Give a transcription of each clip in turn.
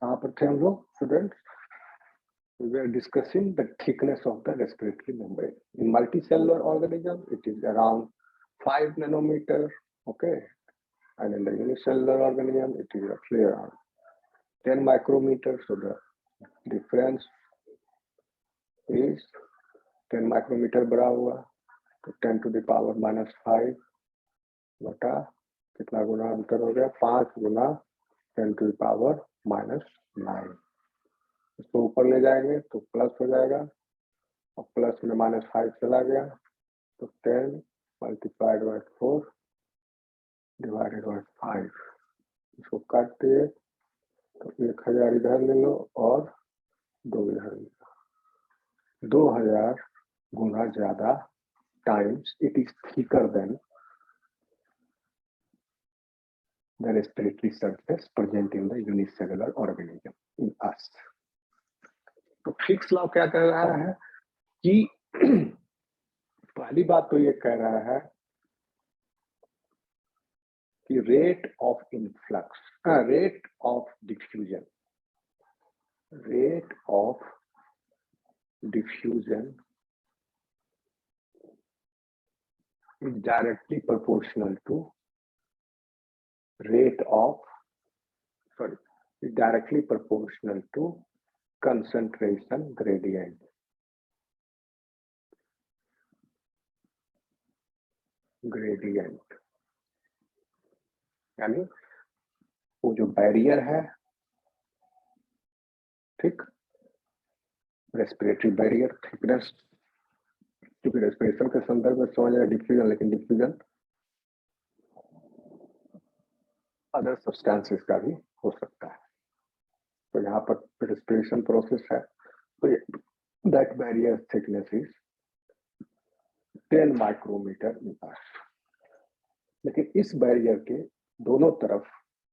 कहाँ पर थे हम लोग students? We were discussing the thickness of the respiratory membrane. In multicellular organism, it is around 5 nanometer, okay? And in the unicellular organism, it is roughly around 10 micrometers. So the difference is 10 micrometer बड़ा हुआ, तो 10 to the power minus 5 बटा कितना गुना अंतर हो गया? 5 गुना 10 to the power minus 9. इसको ऊपर ले जाएंगे तो प्लस हो जाएगा, और प्लस में माइनस 5 चला गया, तो 10 मल्टीप्लाइड बाय 4 डिवाइडेड बाय 5. इसको काट दिए तो 1000 इधर ले लो और 2 इधर ले लो. 2000 गुना ज्यादा times it is thicker than the respiratory surface present in the unicellular organism in us. तो फिक्स लॉ क्या कह रहा है कि पहली बात तो ये कह रहा है कि rate of influx, rate of diffusion, rate of diffusion is directly proportional to rate of, is directly proportional to concentration gradient. Gradient यानी वो जो बैरियर है, ठीक, रेस्पिरेटरी बैरियर थिकनेस, क्योंकि रेस्पिरेशन के संदर्भ में समझ रहे डिफ्यूजन, लेकिन डिफ्यूजन अदर सब्सटेंसेस का भी हो सकता है. तो यहाँ पर रेस्पिरेशन प्रोसेस है, तो that barrier thickness is 10 micrometre in earth. लेकिन इस बैरियर के दोनों तरफ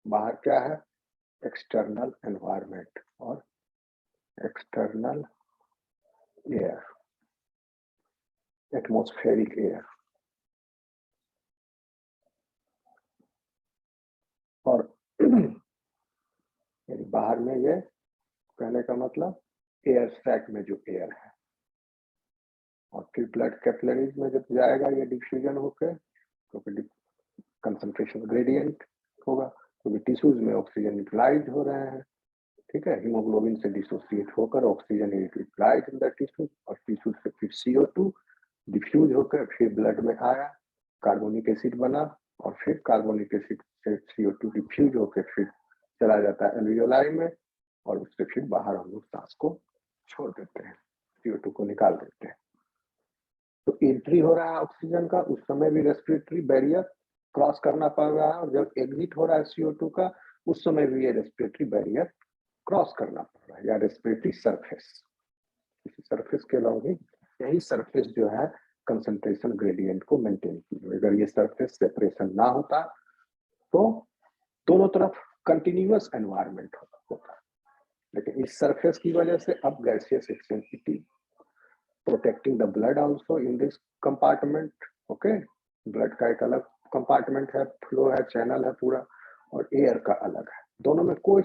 बाहर क्या है? एक्सटर्नल एनवायरनमेंट और एक्सटर्नल एयर, एटमॉस्फेरिक एयर. और यानी बाहर में ये कहने का मतलब एयर सैक में जो एयर है, और फिर ब्लड कैपिलरीज में जब जाएगा ये डिफ्यूजन होकर, क्योंकि कंसंट्रेशन ग्रेडियंट होगा, क्योंकि टिश्यूज में ऑक्सीजन यूटिलाइज हो रहे हैं, ठीक है, हीमोग्लोबिन से डिसोसिएट होकर oxygen utilise in the tissue, और टिश्यू से फिर CO2 डिफ्यूज होकर फिर ब्लड में आया, कार्बोनिक एसिड बना, और फिर कार्बोनिक एसिड से CO2 डिफ्यूज होकर फिर चला जाता है एल्वियोलाई में, और उससे फिर बाहर हम लोग सांस को छोड़ देते हैं, CO2 को निकाल देते हैं. तो एंट्री हो रहा है ऑक्सीजन का, उस समय भी रेस्पिरेटरी बैरियर क्रॉस करना पड़ रहा है, और जब एग्जिट हो रहा है CO2 का, उस समय भी ये रेस्पिरेटरी बैरियर क्रॉस करना पड़ रहा है, या रेस्पिरेटरी सरफेस. इसी सरफेस के अलॉन्ग ही यही सरफेस जो है कंसंट्रेशन ग्रेडियंट को मेंटेन की. अगर ये सरफेस सेपरेशन ना होता तो दोनों तरफ कंटिन्यूअस एनवायरनमेंट होता, लेकिन इस सरफेस की वजह से अब गैसियस एक्सेंसिटी protecting the blood also in this compartment. Okay, blood का एक अलग कंपार्टमेंट है, फ्लो है, चैनल है पूरा, और एयर का अलग है. दोनों में कोई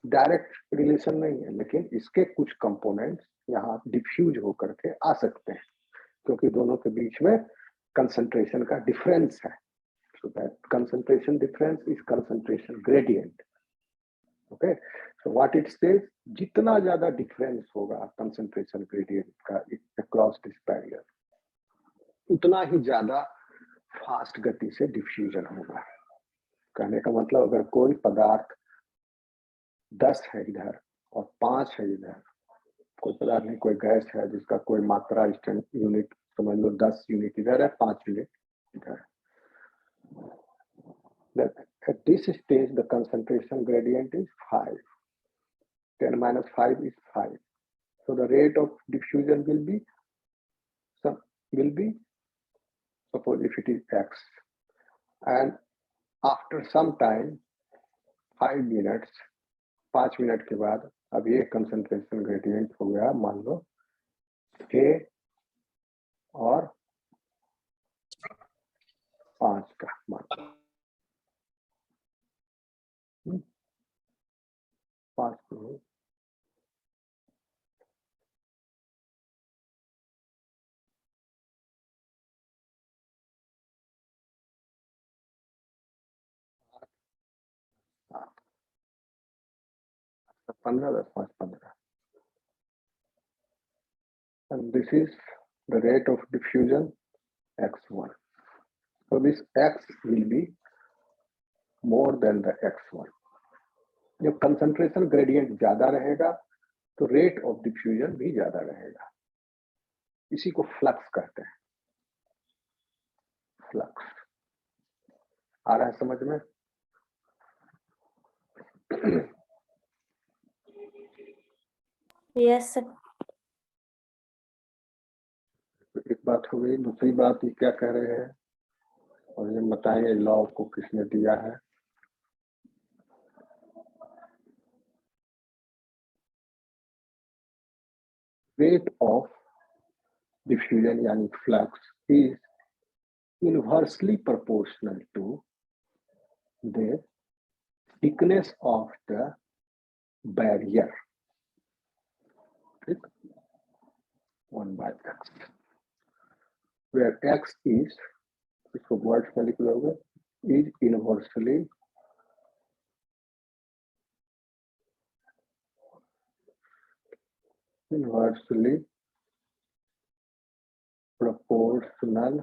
डायरेक्ट रिलेशन नहीं है, लेकिन इसके कुछ कंपोनेंट्स यहाँ डिफ्यूज होकर के आ सकते हैं, क्योंकि दोनों के बीच में कंसंट्रेशन का डिफरेंस है. So that concentration difference is concentration gradient. Okay, so what it says, जितना ज्यादा डिफरेंस होगा concentration gradient का across this barrier, उतना ही ज्यादा फास्ट गति से डिफ्यूजन होगा. कहने का मतलब अगर कोई पदार्थ 10 है इधर और 5 है इधर, कोई पदार्थ नहीं, कोई गैस है जिसका कोई मात्रा यूनिट समझ लो 10 यूनिट इधर है, 5 यूनिट इधर. At this stage, the concentration gradient is 5. 10 minus 5 is 5. So the rate of diffusion will be, suppose if it is X, and after some time, 5 minutes, 5 minute के बाद अब ये concentration gradient हो गया मान लो K और 5 का मान लो, fast में हाँ, 15 10 5 15 and this is the rate of diffusion x1. So this x will be more than the x1. जब कंसंट्रेशन ग्रेडियंट ज्यादा रहेगा तो रेट ऑफ डिफ्यूजन भी ज्यादा रहेगा. इसी को फ्लक्स कहते हैं. फ्लक्स आ रहा है समझ में? Yes sir. एक बात हो गई. दूसरी बात ये क्या कह रहे हैं और ये बताएंगे लॉ को किसने दिया है. रेट ऑफ डिफ्यूजन यानी flux is inversely proportional to the thickness of the barrier. ठीक, 1/x, where x is, इसको वर्ड्स में लिख लोगे, is inversely proportional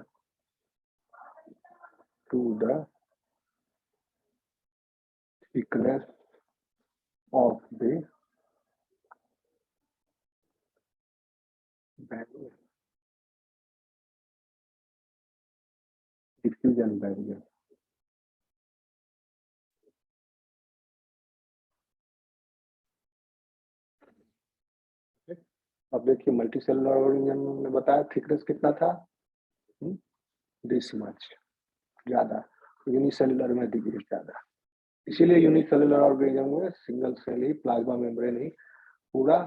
to the thickness of the barrier, diffusion barrier. अब देखिए मल्टी सेलुलर ऑर्गेनिज्म ने बताया थिकनेस कितना था, दिस मच, ज्यादा. यूनिसेलुलर में डिग्री ज्यादा. इसीलिए यूनिसेलुलर ऑर्गेनिज्म में सिंगल सेल ही, प्लाज्मा मेम्ब्रेन ही पूरा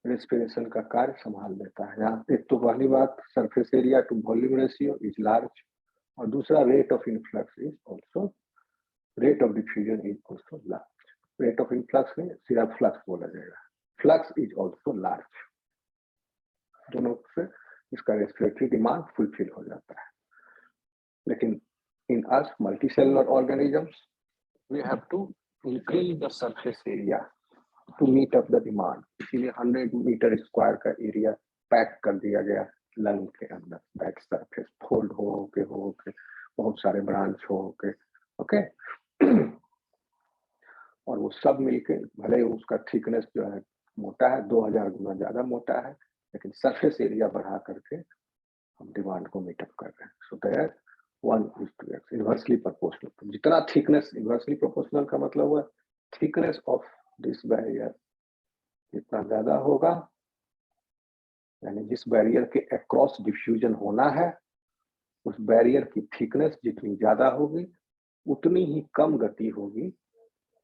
रेस्पिरेशन का कार्य संभाल लेता है. यहाँ एक तो पहली बात surface area to volume ratio is large, और दूसरा rate of influx is also, rate of diffusion is also large. Rate of influx में सीधा फ्लक्स बोला जाएगा. Flux is also large. दोनों से इसका रेस्पिरेटरी डिमांड फुलफिल हो जाता है. लेकिन in us multicellular organisms we have to increase the surface area to meet up the demand. इसीलिए 100 मीटर स्क्वायर का एरिया पैक कर दिया गया लंग के अंदर. बैक सरफेस फोल्ड हो के बहुत सारे ब्रांच हो के, ओके. और वो सब मिलके भले उसका थिकनेस जो है मोटा है, 2000 गुना ज्यादा मोटा है, लेकिन सरफेस एरिया बढ़ा करके हम डिमांड को मीट अप कर रहे हैं. So that 1:x inversely proportional. जितना थिकनेस, इनवर्सली प्रोपोर्शनल का मतलब हुआ थिकनेस ऑफ दिस बैरियर जितना ज्यादा होगा, यानी जिस बैरियर के अक्रॉस डिफ्यूजन होना है उस बैरियर की थिकनेस जितनी ज्यादा होगी उतनी ही कम गति होगी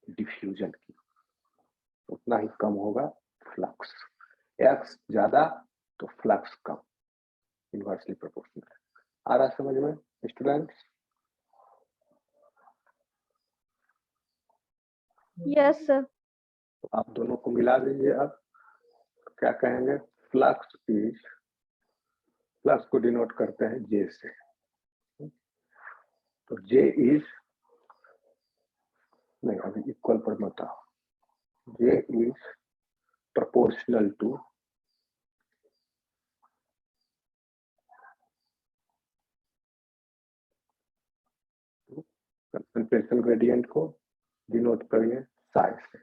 डिफ्यूजन की, उतना ही कम होगा फ्लक्स. एक्स ज्यादा तो फ्लक्स कम, इनवर्सली प्रोपोर्शनल. आ रहा समझ में स्टूडेंट्स? Yes sir. तो आप दोनों को मिला दीजिए. अब क्या कहेंगे? फ्लक्स इज, फ्लक्स को डिनोट करते हैं जे से. तो जे इज, नहीं अभी इक्वल पर मत आओ. J is proportional to concentration gradient को डिनोट करिए साई से.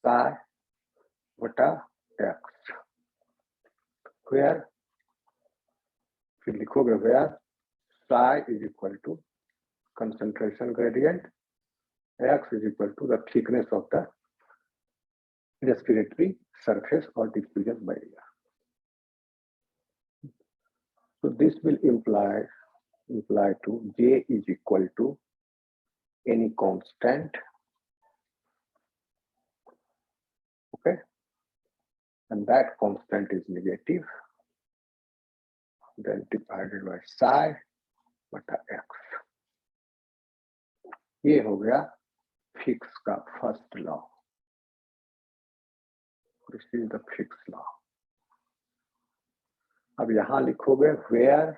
साई बटा एक्स, where फिर लिखोगे where psi is equal to concentration gradient, x is equal to the thickness of the respiratory surface or diffusion barrier. So this will imply to J is equal to any constant, okay, and that constant is negative, then divided by psi बटा x। ये हो गया fix का first law. This is the fix law. अब यहां लिखोगे where,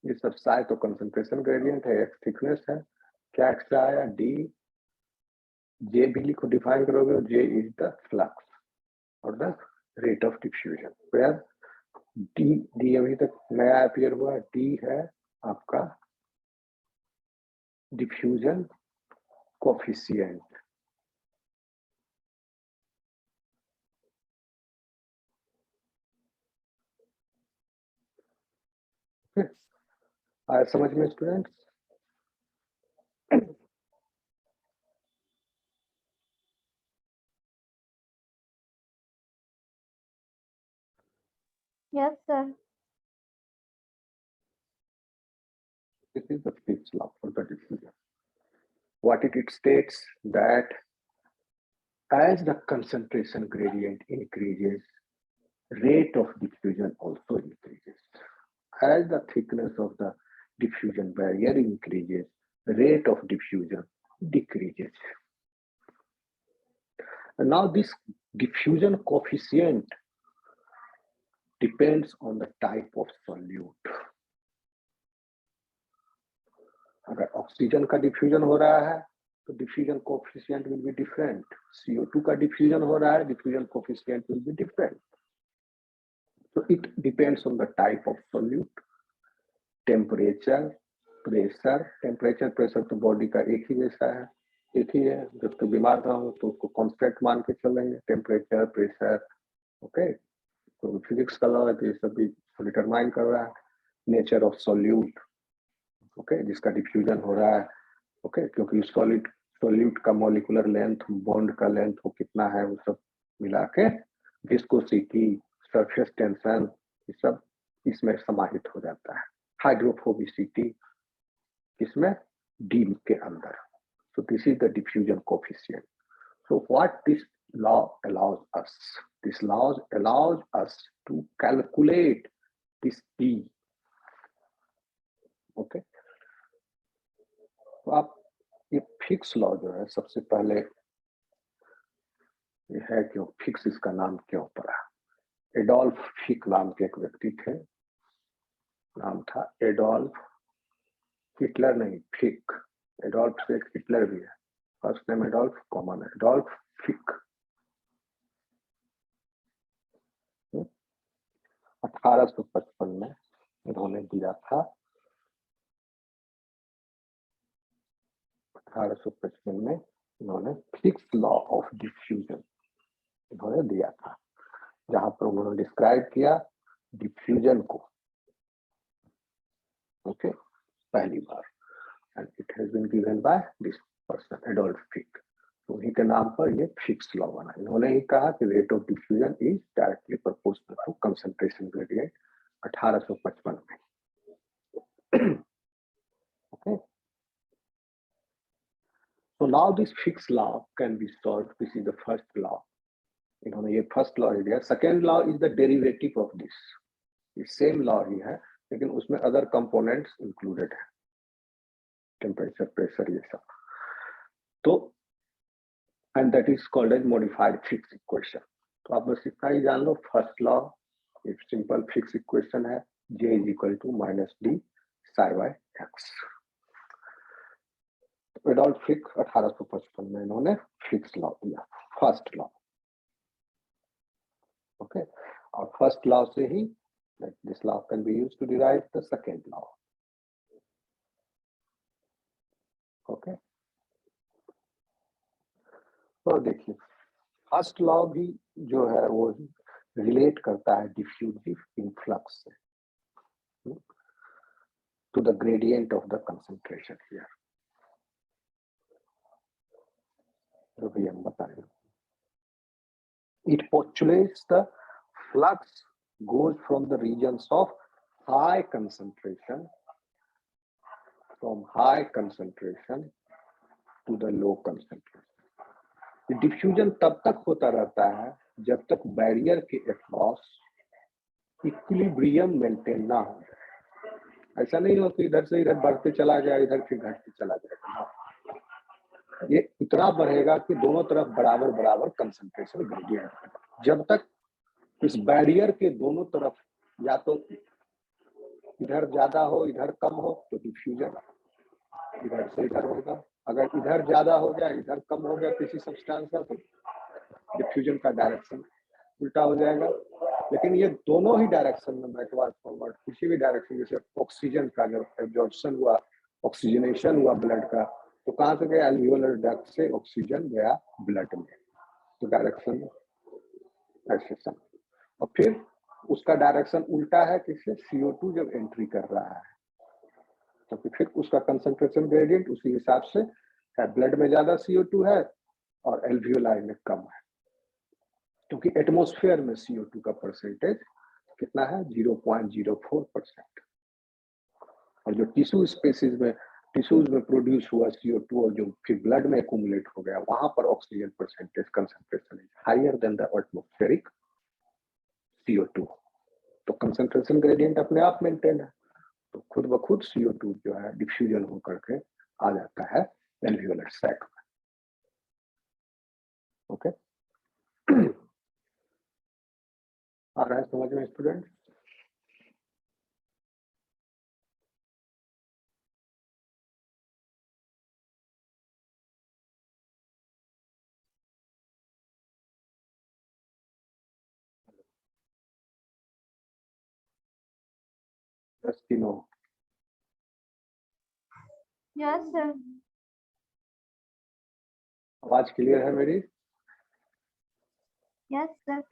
ये सब psi तो कंसंट्रेशन ग्रेडियंट है, x थिकनेस है, क्या एक्स्ट्रा आया d, j भी लिखो, डिफाइन करोगे, j इज द फ्लक्स और the rate of diffusion. Where D अभी तक नया अपीयर हुआ, डी है आपका डिफ्यूजन कोफिशिएंट। आया समझ में students? Yes, sir. This is the Fick's law for the diffusion. What it states that as the concentration gradient increases, rate of diffusion also increases. As the thickness of the diffusion barrier increases, rate of diffusion decreases. And now this diffusion coefficient depends on the type of solute. अगर oxygen का diffusion हो रहा है तो diffusion coefficient will be different, CO2 का diffusion हो रहा है, diffusion coefficient will be different. So it depends on the type of solute, temperature, pressure। Temperature pressure तो बॉडी का एक ही जैसा है, एक ही है, जब तो बीमार ना हो तो उसको कांस्टेंट मान के चलेंगे, टेम्परेचर प्रेशर। ओके, तो फिजिक्स का लॉ है तो ये सब भी डिटरमाइन कर रहा है। नेचर ऑफ सॉल्यूट, ओके, जिसका डिफ्यूजन हो रहा है, ओके, क्योंकि सॉल्यूट का मॉलिक्यूलर लेंथ, बॉन्ड का लेंथ वो कितना है, वो सब मिला के विस्कोसिटी, सरफेस टेंशन, ये सब इसमें समाहित हो जाता है। हाइड्रोफोबिसिटी इसमें डी के अंदर। So this is the diffusion coefficient. So what this law allows us? This law allows us to calculate this D. Okay. तो आप ये फिक्स लॉ जो है, सबसे पहले ये है क्यों फिक्स, इसका नाम क्यों पड़ा? एडोल्फ फिक नाम के एक व्यक्ति थे, नाम था एडोल्फ, हिटलर नहीं, फिक। एडोल्फ से एक हिटलर भी है, फर्स्ट नेम एडोल्फ, कॉमन है, एडोल्फ फिक। 1855 में इन्होंने दिया था, 1855 में इन्होंने फिक्स लॉ ऑफ डिफ्यूजन इन्होंने दिया था, जहां पर उन्होंने डिस्क्राइब किया डिफ्यूजन को, ओके, पहली बार। And it has been given by this person Adolf Fick. तो उन्हीं के नाम पर ये फिक्स लॉ बना। इन्होंने ही कहा कि rate of diffusion is directly proportional to concentration gradient, 1855 में। Okay, so now this fixed law can be solved. This is the first law. इन्होंने ये फर्स्ट लॉ दिया। Second law is the derivative of this, ये same law ही है लेकिन उसमें other components included है, टेम्परेचर, प्रेशर, ये सब। तो and that is called as modified Fick's equation. तो आप बस इतना ही जान लो, फर्स्ट लॉ एक सिंपल फिक्स इक्वेशन है, J is equal to -D psi by x। Adolf Fick 1855 में इन्होंने फिक्स लॉ दिया, फर्स्ट लॉ। ओके, और फर्स्ट लॉ से ही this law can be used to derive the second law. Okay, तो देखिए first law भी जो है वो रिलेट करता है डिफ्यूजिव इनफ्लक्स से to the gradient of the concentration here, जो भी हम बताएंगे। It postulates the flux goes from the regions of high concentration, from high concentration to the low concentration। Diffusion तब तक होता रहता है जब तक बैरियर के अक्रॉस इक्विलिब्रियम मेंटेन ना हो। ऐसा नहीं हो कि इधर से इधर बढ़ते चला गया, इधर फिर घटते चला जाएगा। ये इतना बढ़ेगा कि दोनों तरफ बराबर बराबर कंसंट्रेशन ग्रेडियंट। जब तक इस बैरियर के दोनों तरफ या तो इधर ज्यादा हो इधर कम हो तो डिफ्यूजन इधर से इधर होगा, अगर इधर ज्यादा हो गया इधर कम हो गया किसी सब्सटेंस का तो डिफ्यूजन का डायरेक्शन उल्टा हो जाएगा। लेकिन ये दोनों ही डायरेक्शन में बैकवर्ड फॉरवर्ड किसी भी डायरेक्शन, जैसे ऑक्सीजन का जब एब्जॉर्प्शन हुआ, ऑक्सीजनेशन हुआ ब्लड का, तो कहाँ से गया? एल्वियोलर डक्ट से ऑक्सीजन गया ब्लड में, तो डायरेक्शन ऐसे सब। और फिर उसका डायरेक्शन उल्टा है किससे? CO2 जब एंट्री कर रहा है तो फिर उसका कंसंट्रेशन ग्रेडियंट उसी हिसाब से है, ब्लड में ज्यादा CO2 है और एल्वियोलाई में कम है, क्योंकि एटमॉस्फेयर में CO2 का परसेंटेज कितना है? 0.04%। और जो टिश्यूज में प्रोड्यूस हुआ CO2 और जो फिर ब्लड में एक्यूमुलेट हो गया, वहां पर oxygen percentage concentration is higher than the atmospheric CO2। तो कंसंट्रेशन ग्रेडियंट अपने आप मेंटेन है, तो खुद ब खुद CO2 जो है डिफ्यूजन होकर के आ जाता है एल्वियोलर सैक में। ओके, आ रहा है समझ में स्टूडेंट? No, yes sir. आवाज क्लियर है मेरी? Yes sir.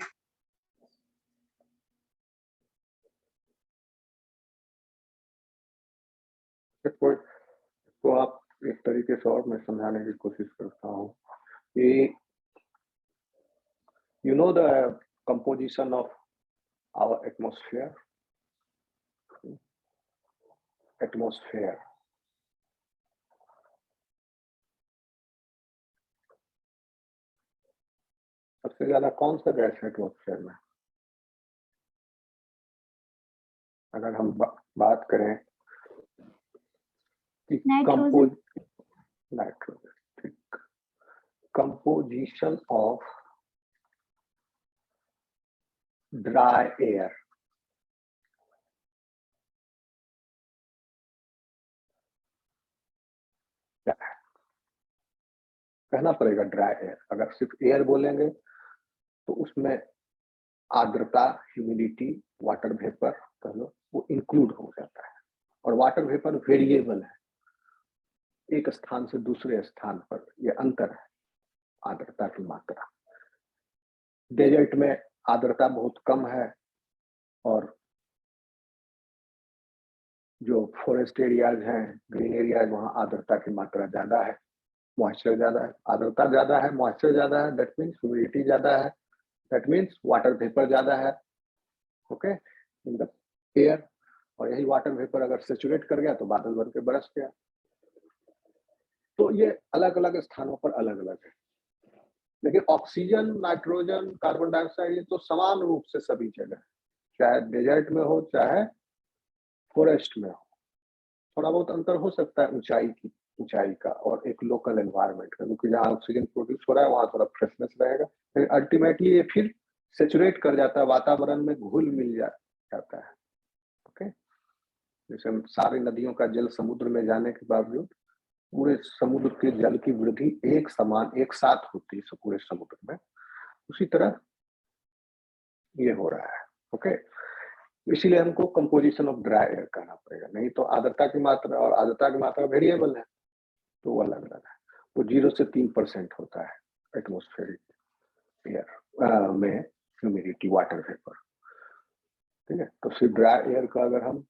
तो आप एक तरीके से और मैं समझाने की कोशिश करता हूँ कि you know the composition of our atmosphere. सबसे ज्यादा कौन सा गैस है एटमॉस्फेयर में? अगर हम बात करें कि नाइट्रोजन, ठीक, कंपोजिशन ऑफ ड्राई एयर, कहना पड़ेगा ड्राई एयर। अगर सिर्फ एयर बोलेंगे तो उसमें आर्द्रता, ह्यूमिडिटी, वाटर वेपर कह लो, वो इंक्लूड हो जाता है। और वाटर वेपर वेरिएबल है, एक स्थान से दूसरे स्थान पर ये अंतर है आर्द्रता की मात्रा। डेजर्ट में आर्द्रता बहुत कम है और जो फॉरेस्ट एरियाज हैं, ग्रीन एरियाज, वहां आर्द्रता की मात्रा ज्यादा है, मॉइस्चर ज्यादा है। आर्द्रता ज्यादा है, मॉइस्चर ज्यादा है, दैट मीन्स ह्यूमिडिटी ज्यादा है, दैट मीन्स वाटर वेपर ज्यादा है। Okay, in the air. और यही वाटर वेपर अगर सेचुरेट कर गया तो बादल बन के बरस गया। तो ये अलग अलग स्थानों पर अलग अलग है, लेकिन ऑक्सीजन, नाइट्रोजन, कार्बन डाइऑक्साइड, ये तो समान रूप से सभी जगह, चाहे डेजर्ट में हो चाहे फॉरेस्ट में हो। थोड़ा बहुत अंतर हो सकता है ऊंचाई का और एक लोकल एनवायरनमेंट का, क्योंकि जहाँ ऑक्सीजन प्रोड्यूस हो रहा है वहां थोड़ा फ्रेशनेस रहेगा, लेकिन अल्टीमेटली ये फिर सेचुरेट कर जाता है, वातावरण में घुल मिल जाता है। ओके, जैसे सारी नदियों का जल समुद्र में जाने के बावजूद पूरे समुद्र के जल की वृद्धि एक समान एक साथ होती है पूरे समुद्र में, उसी तरह ये हो रहा है। ओके, इसीलिए हमको कंपोजिशन ऑफ ड्राई एयर कहना पड़ेगा, नहीं तो आर्द्रता की मात्रा, और आर्द्रता की मात्रा वेरिएबल है तो वो अलग अलग है। वो 0 से 3% होता है एटमॉस्फेरिक एयर में ह्यूमिडिटी, वाटर वेपर। ठीक है, तो सिर्फ ड्राई एयर का अगर हम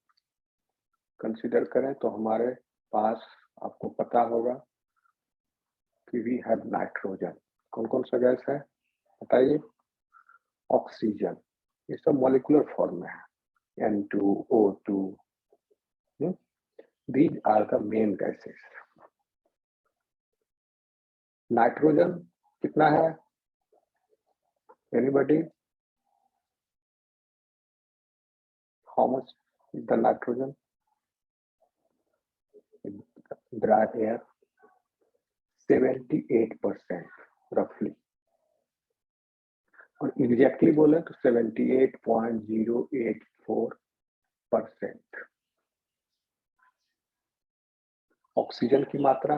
कंसीडर करें तो हमारे पास, आपको पता होगा कि वी हैव नाइट्रोजन। कौन कौन सा गैस है बताइए? ऑक्सीजन, ये सब मॉलिक्यूलर फॉर्म में है, N2O2, these are the main gases। Nitrogen कितना है? Anybody? how much is the nitrogen in dry air? 78% roughly, और एग्जैक्टली बोले तो 78.084%। ऑक्सीजन की मात्रा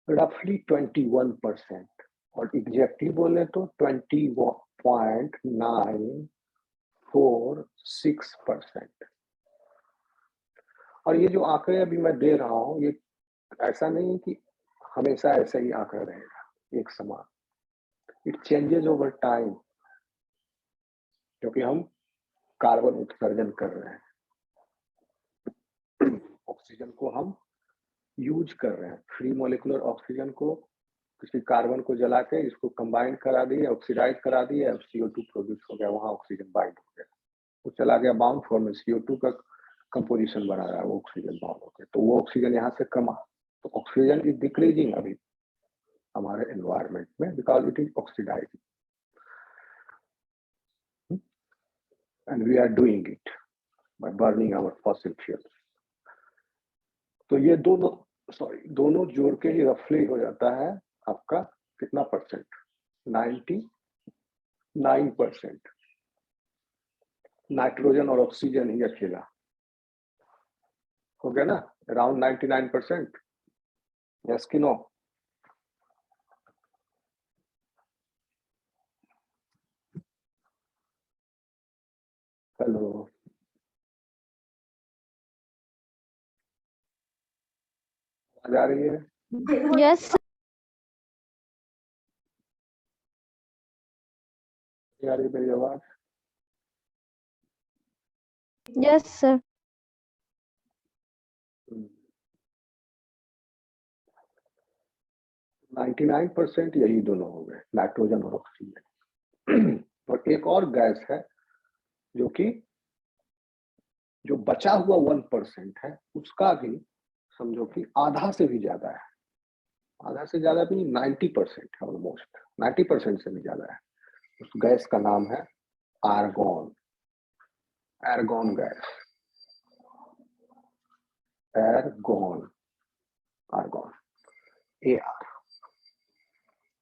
रफली 21%, और एग्जैक्टली बोले तो 20.946%। और ये जो आंकड़े अभी मैं दे रहा हूं, ये ऐसा नहीं कि हमेशा ऐसा ही आंकड़ा रहेगा एक समान, इट चेंजेस ओवर टाइम, क्योंकि हम कार्बन उत्सर्जन कर रहे हैं, ऑक्सीजन को हम यूज कर रहे हैं, फ्री मॉलिक्यूलर ऑक्सीजन को किसी कार्बन को जला के इसको कंबाइन करा दिए, ऑक्सीडाइज करा दिए, अब CO2 प्रोड्यूस हो गया, वहां ऑक्सीजन बाइंड हो गया, वो चला गया बाउंड फॉर्म में, CO2 का कंपोजिशन बना रहा है, वो ऑक्सीजन बाउंड हो गया, तो वो ऑक्सीजन यहाँ से कमा, तो ऑक्सीजन इज डिक्रीजिंग अभी हमारे एनवायरमेंट में, because it is oxidising and we are doing it by burning our fossil fuels. तो ये दोनों जोड़ के ही रफली हो जाता है आपका कितना परसेंट? 99%। नाइट्रोजन और ऑक्सीजन ही अकेला हो गया ना, अराउंड 99%। यस कि नो? हेलो, आवाज आ रही है? यस आ रही मेरी आवाज? यस सर 99% यही दोनों हो गए, नाइट्रोजन और ऑक्सीजन। और एक और गैस है जो कि जो बचा हुआ 1% है, उसका भी समझो कि आधा से भी ज्यादा है, आधा से ज्यादा भी 90% है, ऑलमोस्ट 90% से भी ज्यादा है। उस गैस का नाम है आर्गोन, एर्गोन गैस, एर्गोन, आर्गोन, AR।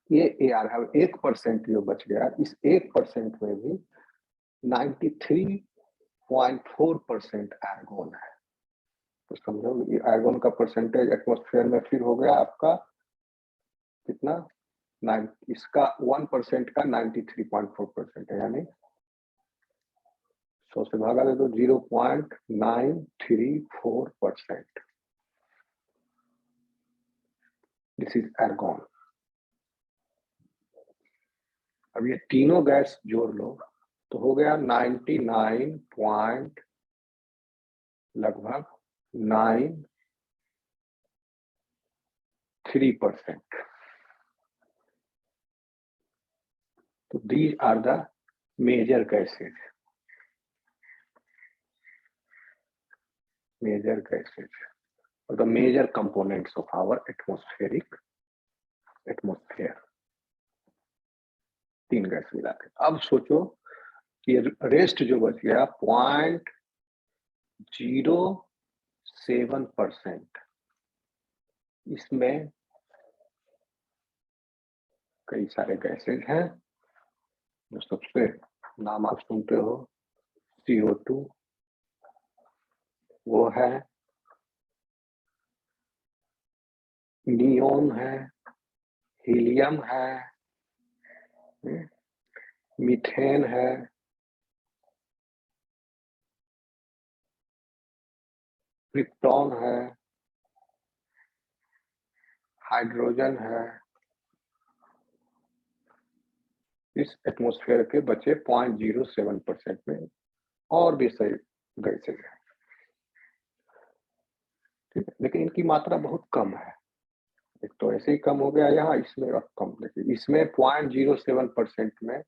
ये AR है, 1% जो बच गया, इस 1% में भी 93.4% आर्गोन है। तो समझो ये आर्गोन का परसेंटेज एटमॉस्फेयर में फिर हो गया आपका कितना? इसका 1% का 93.4% है, यानी 100 से भागा दे तो 0.934%। This is argon. अब ये तीनों गैस जोड़ लो तो हो गया 99 पॉइंट लगभग 93%। तो these are the major gases, major gases or the major components of our atmosphere। तीन गैस मिला के। अब सोचो कि रेस्ट जो बच गया 0.07%, इसमें कई सारे गैसेज हैं, जो सबसे नाम आप सुनते हो CO2, वो है, नियोन है, हीलियम है, मीथेन है, क्रिप्टॉन है, हाइड्रोजन है। इस एटमॉस्फेयर के बचे 0.07% में और भी सही गैसेज है, ठीक है, लेकिन इनकी मात्रा बहुत कम है। एक तो ऐसे ही कम हो गया यहाँ, इसमें अब कम, देखिए इसमें 0.07% में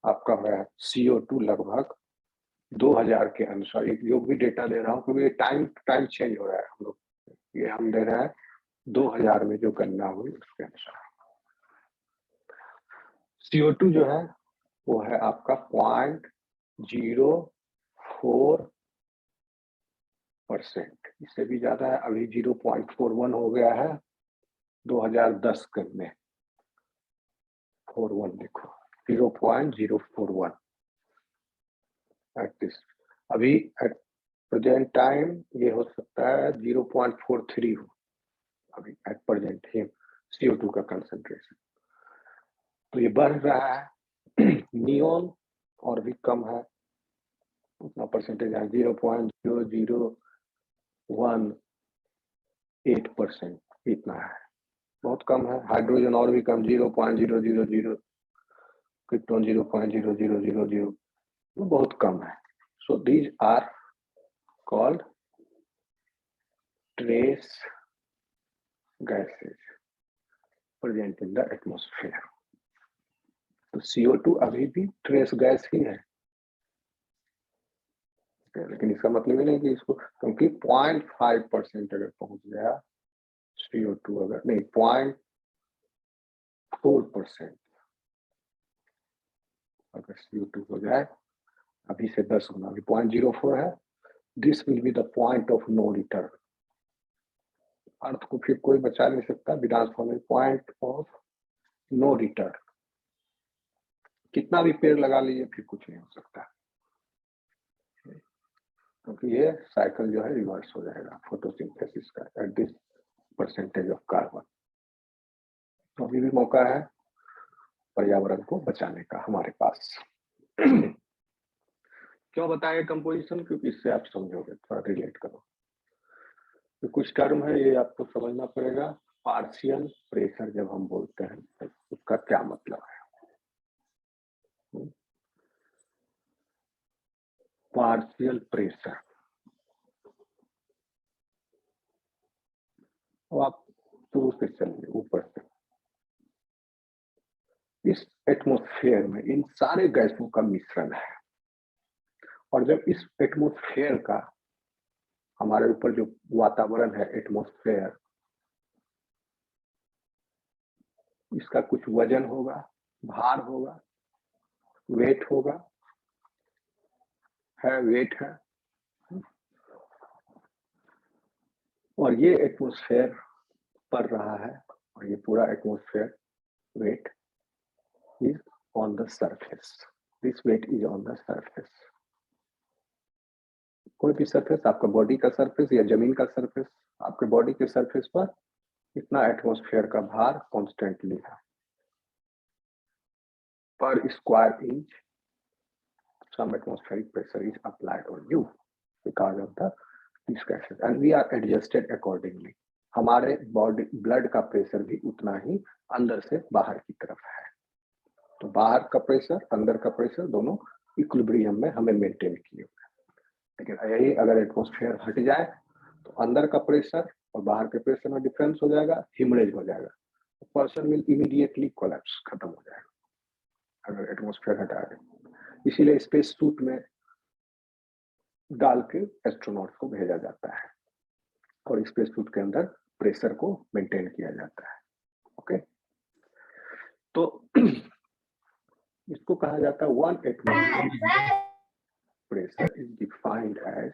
आपका है CO2 लगभग 2000 के अनुसार, एक जो भी डेटा दे रहा हूँ क्योंकि टाइम चेंज हो रहा है, हम लोग ये हम दे रहे हैं 2000 में जो गणना हुई उसके अनुसार। CO2 जो है वो है आपका 0.4%, इससे भी ज्यादा है। अभी 0.41 हो गया है 2010 में। 41 देखो, 0.041 एट दिस। अभी एट प्रेजेंट टाइम ये हो सकता है 0.43 हो अभी एट प्रेजेंट ही CO2 का कंसंट्रेशन। तो ये बढ़ रहा है। नियोन और भी कम है, उतना परसेंटेज है 0.0018%, इतना है, बहुत कम है। हाइड्रोजन और भी कम 0.000, क्रिप्टॉन 0.0000, बहुत कम है। So these are called trace gases present in the atmosphere. तो CO2 अभी भी ट्रेस गैस ही है, लेकिन इसका मतलब ये नहीं कि इसको, क्योंकि 0.5% अगर पहुंच गया CO2, अगर नहीं 0.4% अगर CO2 हो जाए, अभी से 10 गुना, अभी 0.04 है, this will be the point of no return. Earth को फिर कोई बचा नहीं सकता, without following point of no return. कितना भी पेड़ लगा लीजिए फिर कुछ नहीं हो सकता, क्योंकि ये साइकिल जो है रिवर्स हो जाएगा फोटोसिंथेसिस का at this percentage of carbon. तो अभी भी मौका है पर्यावरण को बचाने का हमारे पास। क्यों बताएं कंपोजिशन, क्योंकि इससे आप समझोगे, थोड़ा रिलेट करो। तो कुछ टर्म है ये आपको समझना पड़ेगा। पार्शियल प्रेशर जब हम बोलते हैं तो उसका क्या मतलब है। पार्शियल प्रेशर, तो आप शुरू से चलिए ऊपर से। इस एटमॉस्फेयर में इन सारे गैसों का मिश्रण है, और जब इस एटमॉस्फेयर का, हमारे ऊपर जो वातावरण है एटमॉस्फेयर, इसका कुछ वजन होगा, भार होगा, वेट होगा, है वेट है, और ये एटमॉस्फेयर पड़ रहा है, और ये पूरा atmosphere weight is on the surface. This weight is on the surface. कोई भी सरफेस, आपका बॉडी का सरफेस या जमीन का सरफेस, आपके बॉडी के सरफेस पर इतना एटमॉस्फेयर का भार कॉन्स्टेंटली है पर square inch. Some atmospheric pressure is applied on you because of the these gases and we are adjusted accordingly. हमारे बॉडी ब्लड का प्रेशर भी उतना ही अंदर से बाहर की तरफ है। तो बाहर का प्रेशर, अंदर का प्रेशर, दोनों इक्विलिब्रियम में हमें मेंटेन किए हुए। लेकिन यही अगर एटमॉस्फेयर हट जाए तो अंदर का प्रेशर और बाहर के प्रेशर में डिफरेंस हो जाएगा, हिमरेज हो जाएगा, पर्सन विल इमीडिएटली कोलैप्स, खत्म हो जाएगा अगर एटमॉस्फेयर हटा दे। इसीलिए स्पेस सूट में डाल के एस्ट्रोनॉट को भेजा जाता है और स्पेस सूट के अंदर प्रेशर को मेंटेन किया जाता है। ओके, तो इसको कहा जाता है 1 atmosphere pressure is defined as,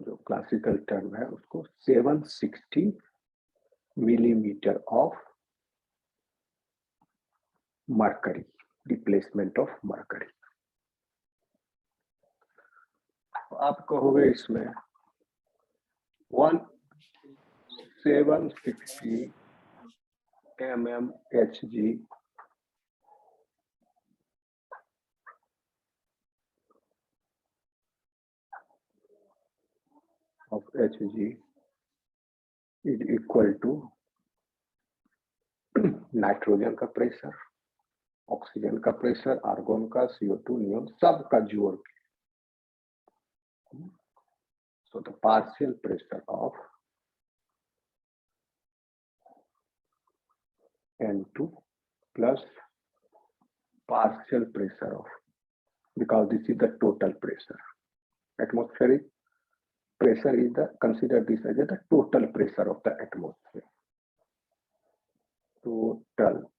जो क्लासिकल टर्म है उसको 760 millimetre of mercury, replacement of mercury. आप कहोगे इसमें 1760 mmHg of Hg is equal to nitrogen का प्रेशर, ऑक्सीजन का प्रेशर, आर्गोन का, CO2, नियोन, सब का जोड़ के। So the partial pressure of N2 plus partial pressure of, because this is the total pressure. Atmospheric pressure is the, consider this as the total pressure of the atmosphere. Total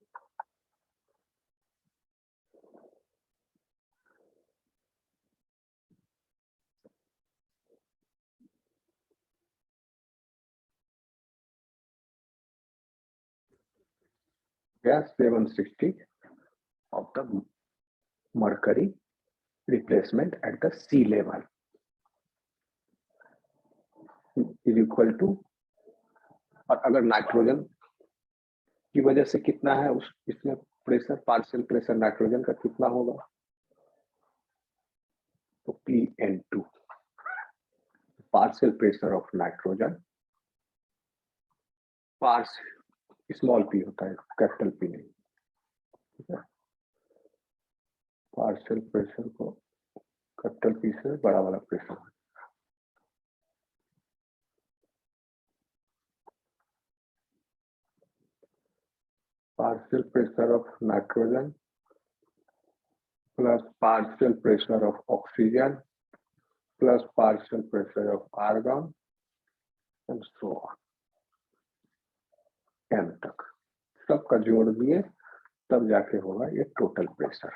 गया 760 of the mercury replacement at the sea level is equal to, और अगर nitrogen की वजह से कितना है उस इसमें प्रेशर, पार्शियल प्रेशर नाइट्रोजन का कितना होगा, तो PN2 partial pressure of nitrogen, पार्स स्मॉल p होता है, कैपिटल P नहीं, ठीक है। पार्शियल प्रेशर को कैपिटल P से बड़ा वाला pressure, partial pressure of nitrogen plus partial pressure of oxygen plus partial pressure of argon and so on, n तक सबका जोड़ दिए तब जाके होगा ये टोटल प्रेशर,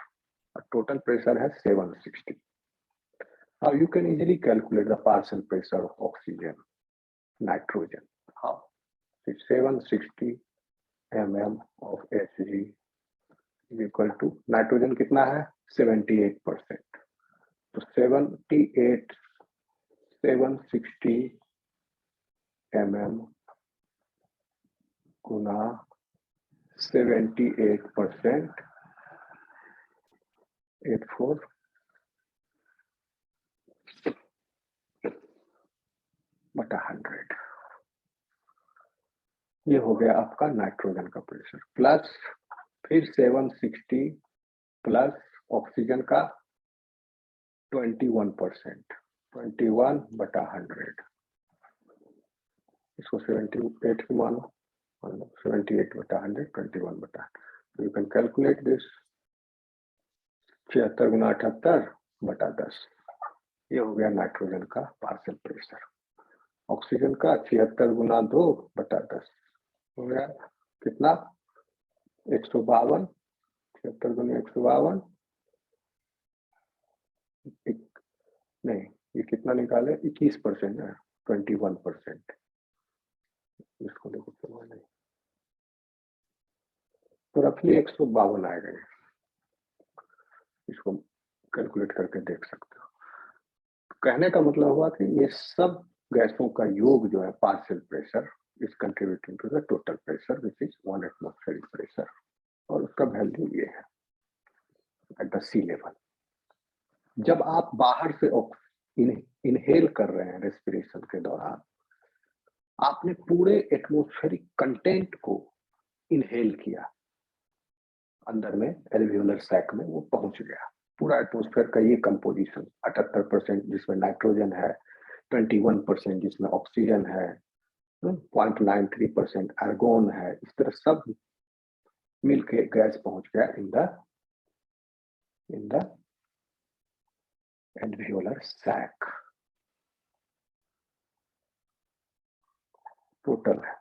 और टोटल प्रेशर है 760. Now you can easily calculate the partial pressure of oxygen, nitrogen. How? It's 760 mm of Hg is equal to nitrogen कितना है 78%, तो 760 mm गुना 78%, 84 बटा 100, ये हो गया आपका नाइट्रोजन का प्रेशर, प्लस फिर 760 प्लस ऑक्सीजन का 21%, 21 बटा 100, इसको 78 की मानो, 78 बटा 100, 21 बटा, तो यू कैन कैलकुलेट दिस, 76 गुना 78 बटा 10, ये हो गया नाइट्रोजन का पार्शियल प्रेशर। ऑक्सीजन का 76 गुना 2 बटा 10 हो गया कितना 152, 76 गुना 152, नहीं ये कितना निकाले 21% है, 21%, इसको देखो तो नहीं, तो रफली 152 आएगा, इसको कैलकुलेट करके देख सकते हो। कहने का मतलब हुआ कि ये सब गैसों का योग जो है partial pressure is contributing to the total pressure which is 1 atmospheric pressure, और उसका वैल्यू ये है एट द सी लेवल। जब आप बाहर से इनहेल कर रहे हैं रेस्पिरेशन के दौरान, आपने पूरे एटमॉस्फेरिक कंटेंट को इनहेल किया, अंदर में एल्वियोलर सैक में वो पहुंच गया, पूरा एटमॉस्फेयर का ये कंपोजिशन 78% जिसमें नाइट्रोजन है, 21% जिसमें ऑक्सीजन है, 0.93% आर्गोन है, इस तरह सब मिलके गैस पहुंच गया in the alveolar sac, total है।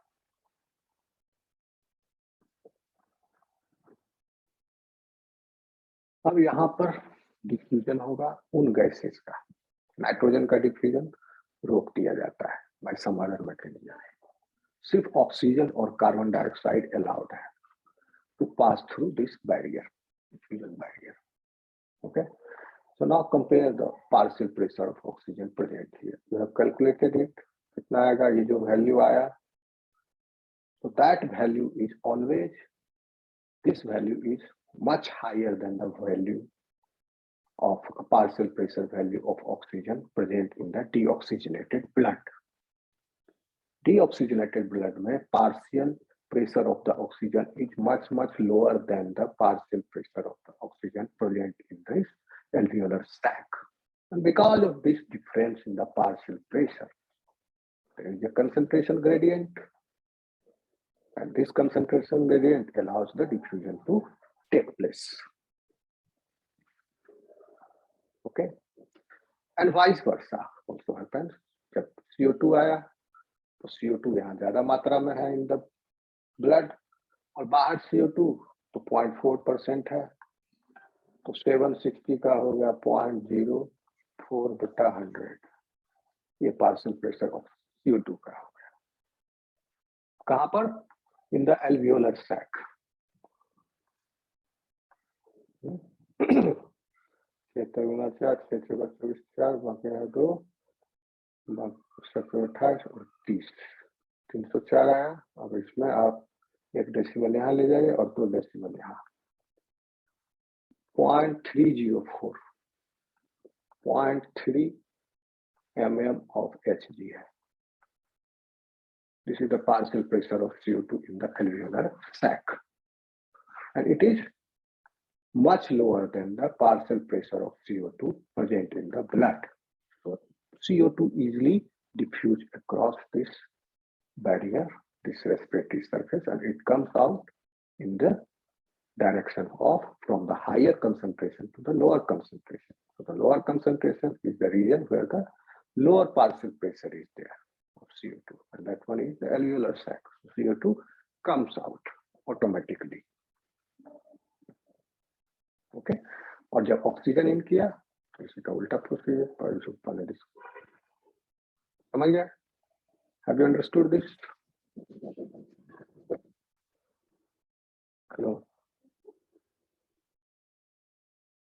अब यहाँ पर डिफ्यूजन होगा उन गैसेस का, नाइट्रोजन का डिफ्यूजन रोक दिया जाता है बाय सम अदर मैकेनिज्म, सिर्फ ऑक्सीजन और कार्बन डाइऑक्साइड अलाउड है to pass through this barrier, diffusion barrier. Okay, so now compare the partial pressure of oxygen present here. You have calculated it, कितना आएगा, ये जो वैल्यू आया, so that value is always, this value is much higher than the value of a partial pressure value of oxygen present in the deoxygenated blood. Deoxygenated blood में partial pressure of the oxygen is much lower than the partial pressure of the oxygen present in this alveolar sac, and because of this difference in the partial pressure, there is a concentration gradient, and this concentration gradient allows the diffusion to take place. Okay, and vice versa also happens. जब CO2 आया तो CO2 यहाँ ज्यादा मात्रा में है in the blood, और बाहर CO2 तो 0.4% है, तो 760 का हो गया 0.04 बटा 100, ये पार्शियल प्रेशर ऑफ CO2 का हो गया। कहां पर? इन द एल्वियोलर सैक, 76 गुना 4, 6 चौका 24, 4 बाकी है 2, 28 और 30, 304 आया। अब इसमें आप 1 डेसिमल यहाँ ले जाइए और 2 डेसिमल यहाँ। 0.304, 0.3 mm of Hg है। This is the partial pressure of CO2 in the alveolar sac, and it is much lower than the partial pressure of CO2 present in the blood. So CO2 easily diffuse across this barrier, this respiratory surface, and it comes out in the direction of from the higher concentration to the lower concentration. So the lower concentration is the region where the lower partial pressure is there of CO2, and that one is the alveolar sac. So CO2 comes out automatically. Okay और जब oxygen in किया तो इसका उल्टा procedure पर समझ गया? Have you understood this?